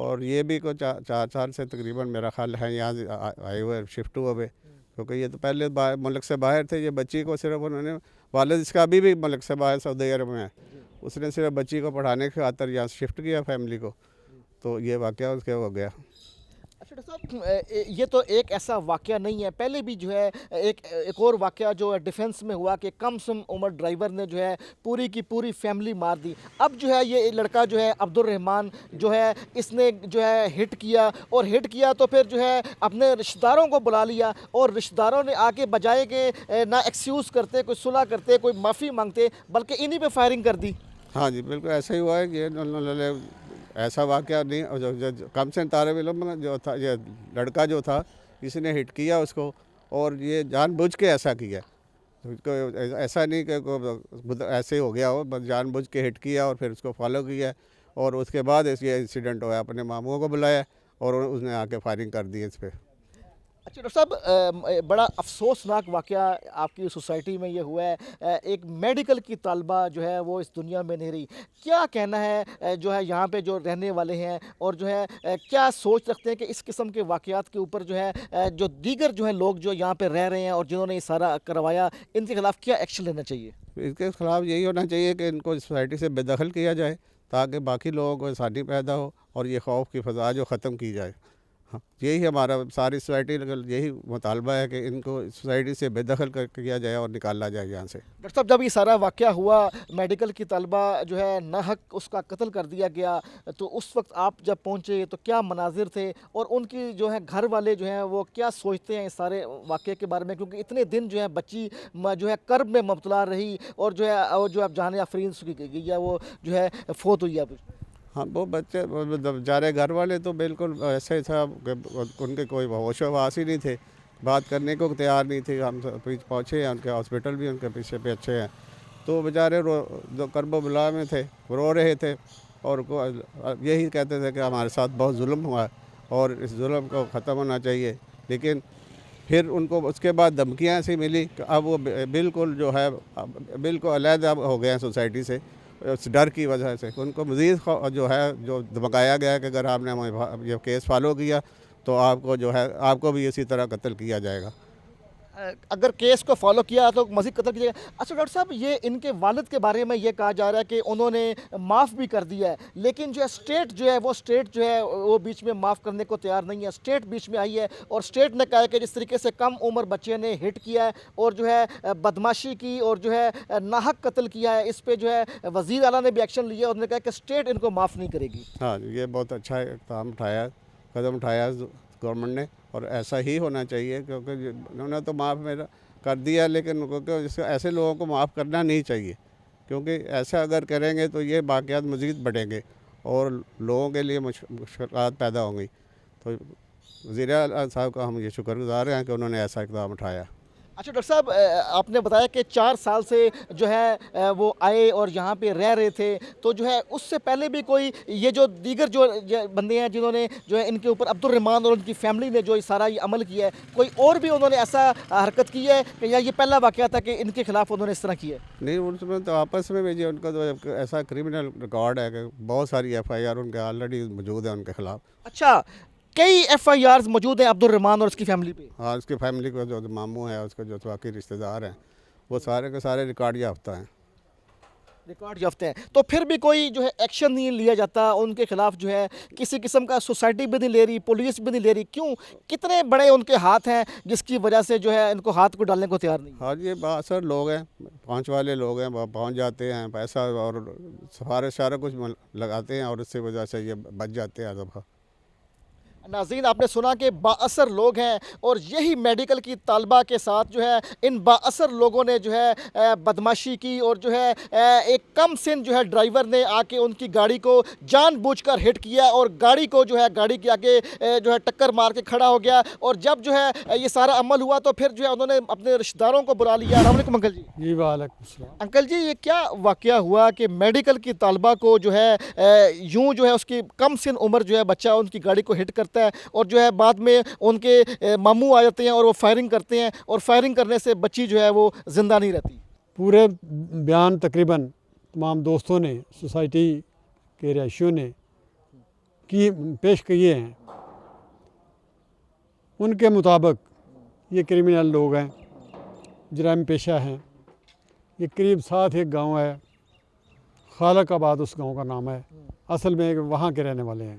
اور یہ بھی کو 4 سال سے تقریباً میرا خیال ہے یہاں آئے ہوئے شفٹ ہوئے ہوئے، کیونکہ یہ تو پہلے ملک سے باہر تھے. یہ بچی کو صرف انہوں نے، والد اس کا ابھی بھی ملک سے باہر سعودی عرب میں ہے، اس نے صرف بچی کو پڑھانے کی خاطر یہاں شفٹ کیا فیملی کو، تو یہ واقعہ اس کے ہو گیا. اچھا ڈاکٹر صاحب، یہ تو ایک ایسا واقعہ نہیں ہے، پہلے بھی جو ہے ایک اور واقعہ جو ہے ڈیفنس میں ہوا کہ کم سن عمر ڈرائیور نے جو ہے پوری کی پوری فیملی مار دی. اب جو ہے یہ لڑکا جو ہے عبد الرحمان جو ہے اس نے جو ہے ہٹ کیا، اور ہٹ کیا تو پھر جو ہے اپنے رشتہ داروں کو بلا لیا، اور رشتہ داروں نے آ کے بجائے کہ نہ ایکسکیوز کرتے، کوئی صلح کرتے، کوئی معافی مانگتے، بلکہ انہی پہ فائرنگ کر دی. ہاں جی بالکل ایسا ہی ہوا ہے. یہ ایسا واقعہ نہیں، کم سے طالب علم جو تھا، یہ لڑکا جو تھا اس نے ہٹ کیا اس کو، اور یہ جان بوجھ کے ایسا کیا. ایسا نہیں کہ ایسے ہو گیا ہو، بس جان بوجھ کے ہٹ کیا اور پھر اس کو فالو کیا، اور اس کے بعد یہ انسیڈنٹ ہوا. اپنے ماموں کو بلایا اور اس نے آ کے فائرنگ کر دی اس پہ. اچھا ڈاکٹر صاحب، بڑا افسوسناک واقعہ آپ کی سوسائٹی میں یہ ہوا ہے. ایک میڈیکل کی طالبہ جو ہے وہ اس دنیا میں نہیں رہی. کیا کہنا ہے جو ہے یہاں پہ جو رہنے والے ہیں، اور جو ہے کیا سوچ رکھتے ہیں کہ اس قسم کے واقعات کے اوپر جو ہے جو دیگر جو ہیں لوگ جو یہاں پہ رہ رہے ہیں اور جنہوں نے یہ سارا کروایا، ان کے خلاف کیا ایکشن لینا چاہیے؟ اس کے خلاف یہی ہونا چاہیے کہ ان کو سوسائٹی سے بے دخل کیا جائے، تاکہ باقی لوگوں کو آسانی پیدا ہو اور یہ خوف کی فضا جو ختم کی جائے. ہاں یہی ہمارا ساری سوسائٹی یہی مطالبہ ہے کہ ان کو سوسائٹی سے بے دخل کیا جائے اور نکالا جائے یہاں سے. ڈاکٹر صاحب، جب یہ سارا واقعہ ہوا، میڈیکل کی طالبہ جو ہے ناحق اس کا قتل کر دیا گیا، تو اس وقت آپ جب پہنچے تو کیا مناظر تھے، اور ان کی جو ہے گھر والے جو ہیں وہ کیا سوچتے ہیں اس سارے واقعے کے بارے میں؟ کیونکہ اتنے دن جو ہے بچی جو ہے کرب میں مبتلا رہی، اور جو ہے جو اب جان آفرین کی گئی ہے، وہ جو ہے فوت ہوئی اب. ہاں وہ بچے بیچارے گھر والے تو بالکل ایسے تھا کہ ان کے کوئی ہوش و حواس ہی نہیں تھے، بات کرنے کو تیار نہیں تھے. ہم پہنچے ہیں، ان کے ہاسپٹل بھی ان کے پیچھے پہ اچھے ہیں، تو بیچارے جو کرب و بلا میں تھے رو رہے تھے، اور یہی کہتے تھے کہ ہمارے ساتھ بہت ظلم ہوا اور اس ظلم کو ختم ہونا چاہیے. لیکن پھر ان کو اس کے بعد دھمکیاں ایسی ملی کہ اب وہ بالکل جو ہے بالکل علیحدہ ہو گئے ہیں سوسائٹی سے، اس ڈر کی وجہ سے. ان کو مزید جو ہے جو دھمکایا گیا کہ اگر آپ نے یہ کیس فالو کیا تو آپ کو جو ہے آپ کو بھی اسی طرح قتل کیا جائے گا. اگر کیس کو فالو کیا تو مزید قتل کیجیے گا. اچھا ڈاکٹر صاحب، یہ ان کے والد کے بارے میں یہ کہا جا رہا ہے کہ انہوں نے معاف بھی کر دیا ہے، لیکن جو ہے اسٹیٹ جو ہے وہ بیچ میں معاف کرنے کو تیار نہیں ہے. اسٹیٹ بیچ میں آئی ہے اور اسٹیٹ نے کہا ہے کہ جس طریقے سے کم عمر بچے نے ہٹ کیا ہے اور جو ہے بدماشی کی اور جو ہے ناحق قتل کیا ہے، اس پہ جو ہے وزیر اعلیٰ نے بھی ایکشن لیا، اور انہوں نے کہا کہ اسٹیٹ ان کو معاف نہیں کرے گی. ہاں یہ بہت اچھا قدم اٹھایا گورنمنٹ نے، اور ایسا ہی ہونا چاہیے، کیونکہ انہوں نے تو معاف کر دیا، لیکن ایسے لوگوں کو معاف کرنا نہیں چاہیے، کیونکہ ایسا اگر کریں گے تو یہ واقعات مزید بڑھیں گے اور لوگوں کے لیے مشکلات پیدا ہوں گی. تو وزیر اعلیٰ صاحب کا ہم یہ شکر گزار ہیں کہ انہوں نے ایسا اقدام اٹھایا. اچھا ڈاکٹر صاحب، آپ نے بتایا کہ 4 سال سے جو ہے وہ آئے اور یہاں پہ رہ رہے تھے، تو جو ہے اس سے پہلے بھی کوئی یہ جو دیگر جو بندے ہیں جنہوں نے جو ہے ان کے اوپر عبد الرحمان اور ان کی فیملی نے جو سارا یہ عمل کیا ہے، کوئی اور بھی انہوں نے ایسا حرکت کی ہے کہ یا یہ پہلا واقعہ تھا کہ ان کے خلاف انہوں نے اس طرح کیا ہے؟ نہیں، ان میں تو آپس میں بھی ان کا تو ایسا کرمنل ریکارڈ ہے کہ بہت ساری FIR ان کے آلریڈی موجود ہیں ان کے خلاف. اچھا، کئی FIRs موجود ہیں عبد الرحمان اور اس کی فیملی پہ؟ ہاں اس کی فیملی کو جو ماموں ہے، اس کے جو باقی رشتہ دار ہیں، وہ سارے کے سارے ریکارڈ یافتہ ہیں. ریکارڈ یافتہ ہیں، تو پھر بھی کوئی جو ہے ایکشن نہیں لیا جاتا ان کے خلاف؟ جو ہے کسی قسم کا سوسائٹی بھی نہیں لے رہی، پولیس بھی نہیں لے رہی، کیوں؟ کتنے بڑے ان کے ہاتھ ہیں جس کی وجہ سے جو ہے ان کو ہاتھ کو ڈالنے کو تیار نہیں؟ ہاں یہ بااثر لوگ ہیں، پہنچ والے لوگ ہیں، وہ پہنچ جاتے ہیں، پیسہ اور سفارش سارا کچھ لگاتے ہیں، اور اس سے وجہ سے یہ بچ جاتے ہیں دفعہ. ناظرین، آپ نے سنا کہ بااثر لوگ ہیں، اور یہی میڈیکل کی طالبہ کے ساتھ جو ہے ان بااثر لوگوں نے جو ہے بدماشی کی، اور جو ہے ایک کم سن جو ہے ڈرائیور نے آ کے ان کی گاڑی کو جان بوجھ کر ہٹ کیا، اور گاڑی کو جو ہے گاڑی کے آگے جو ہے ٹکر مار کے کھڑا ہو گیا. اور جب جو ہے یہ سارا عمل ہوا تو پھر جو ہے انہوں نے اپنے رشتہ داروں کو بلا لیا. السلام علیکم انکل جی. جی وعلیکم السلام. انکل جی، یہ کیا واقعہ ہوا کہ میڈیکل کی طالبہ کو جو ہے یوں جو ہے اس کی کم سن عمر جو ہے بچہ ان کی گاڑی کو ہٹ کرتا ہے، اور جو ہے بعد میں ان کے ماموں آ جاتے ہیں اور وہ فائرنگ کرتے ہیں، اور فائرنگ کرنے سے بچی جو ہے وہ زندہ نہیں رہتی؟ پورے بیان تقریباً تمام دوستوں نے، سوسائٹی کے رہائشیوں نے پیش کیے ہیں ان کے مطابق یہ کرمنل لوگ ہیں، جرائم پیشہ ہیں۔ یہ قریب 7 ایک گاؤں ہے، خالق آباد اس گاؤں کا نام ہے، اصل میں وہاں کے رہنے والے ہیں۔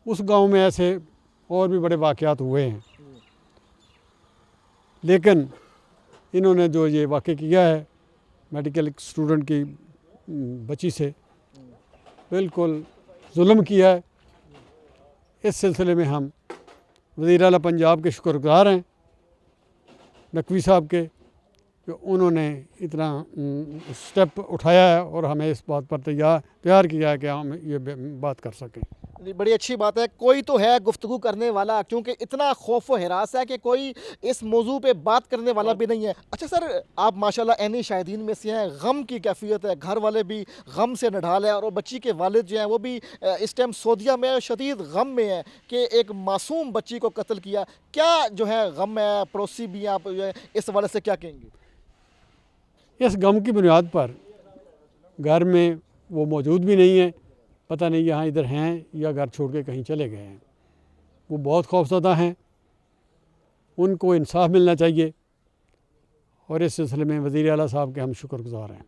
اس گاؤں میں ایسے اور بھی بڑے واقعات ہوئے ہیں، لیکن انہوں نے جو یہ واقع کیا ہے میڈیکل اسٹوڈنٹ کی بچی سے، بالکل ظلم کیا ہے۔ اس سلسلے میں ہم وزیر اعلیٰ پنجاب کے شکر گزار ہیں، نقوی صاحب کے، کہ انہوں نے اتنا سٹیپ اٹھایا ہے اور ہمیں اس بات پر تیار کیا ہے کہ ہم یہ بات کر سکیں۔ بڑی اچھی بات ہے، کوئی تو ہے گفتگو کرنے والا، کیونکہ اتنا خوف و ہراس ہے کہ کوئی اس موضوع پہ بات کرنے والا بھی نہیں ہے۔ اچھا سر، آپ ماشاءاللہ عینی شاہدین میں سے ہیں، غم کی کیفیت ہے، گھر والے بھی غم سے نڈھال ہیں، اور بچی کے والد جو ہیں وہ بھی اس ٹائم سعودیہ میں شدید غم میں ہیں کہ ایک معصوم بچی کو قتل کیا۔ کیا جو ہے غم ہے، پڑوسی بھی آپ جو ہے اس حوالے سے کیا کہیں گے؟ اس غم کی بنیاد پر گھر میں وہ موجود بھی نہیں ہیں، پتہ نہیں یہاں ادھر ہیں یا گھر چھوڑ کے کہیں چلے گئے ہیں۔ وہ بہت خوفزدہ ہیں، ان کو انصاف ملنا چاہیے، اور اس سلسلے میں وزیر اعلیٰ صاحب کے ہم شکر گزار ہیں۔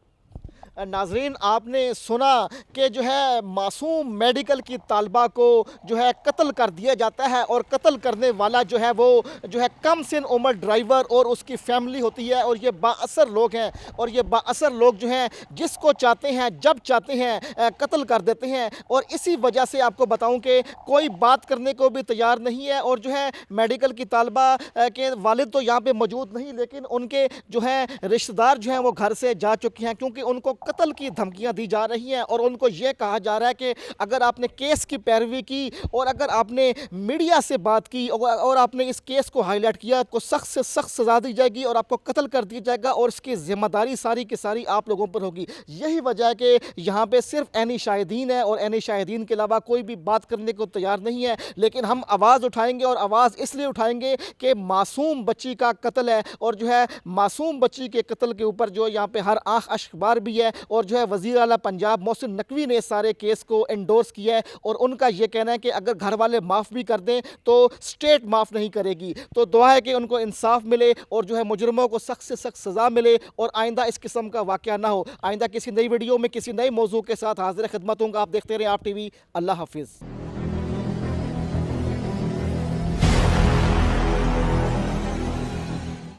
ناظرین، آپ نے سنا کہ جو ہے معصوم میڈیکل کی طالبہ کو جو ہے قتل کر دیا جاتا ہے، اور قتل کرنے والا جو ہے وہ جو ہے کم سن عمر ڈرائیور اور اس کی فیملی ہوتی ہے، اور یہ با اثر لوگ ہیں، اور یہ با اثر لوگ جو ہیں جس کو چاہتے ہیں جب چاہتے ہیں قتل کر دیتے ہیں۔ اور اسی وجہ سے آپ کو بتاؤں کہ کوئی بات کرنے کو بھی تیار نہیں ہے، اور جو ہے میڈیکل کی طالبہ کے والد تو یہاں پہ موجود نہیں، لیکن ان کے جو ہیں رشتہ دار جو ہیں وہ گھر سے جا چکے ہیں، کیونکہ ان کو قتل کی دھمکیاں دی جا رہی ہیں، اور ان کو یہ کہا جا رہا ہے کہ اگر آپ نے کیس کی پیروی کی اور اگر آپ نے میڈیا سے بات کی اور آپ نے اس کیس کو ہائی لائٹ کیا، آپ کو سخت سے سخت سزا دی جائے گی اور آپ کو قتل کر دیا جائے گا، اور اس کی ذمہ داری ساری کی ساری آپ لوگوں پر ہوگی۔ یہی وجہ ہے کہ یہاں پہ صرف عینی شاہدین ہیں، اور عینی شاہدین کے علاوہ کوئی بھی بات کرنے کو تیار نہیں ہے، لیکن ہم آواز اٹھائیں گے، اور آواز اس لیے اٹھائیں گے کہ معصوم بچی کا قتل ہے، اور جو ہے معصوم بچی کے قتل کے اوپر جو یہاں پہ ہر آنکھ اشک بار بھی ہے، اور جو ہے وزیر اعلیٰ پنجاب محسن نقوی نے اس سارے کیس کو انڈورس کیا ہے، اور ان کا یہ کہنا ہے کہ اگر گھر والے معاف بھی کر دیں تو اسٹیٹ معاف نہیں کرے گی۔ تو دعا ہے کہ ان کو انصاف ملے، اور جو ہے مجرموں کو سخت سے سخت سزا ملے، اور آئندہ اس قسم کا واقعہ نہ ہو۔ آئندہ کسی نئی ویڈیو میں کسی نئے موضوع کے ساتھ حاضر خدمت ہوں گا۔ آپ دیکھتے رہیں آپ ٹی وی۔ اللہ حافظ۔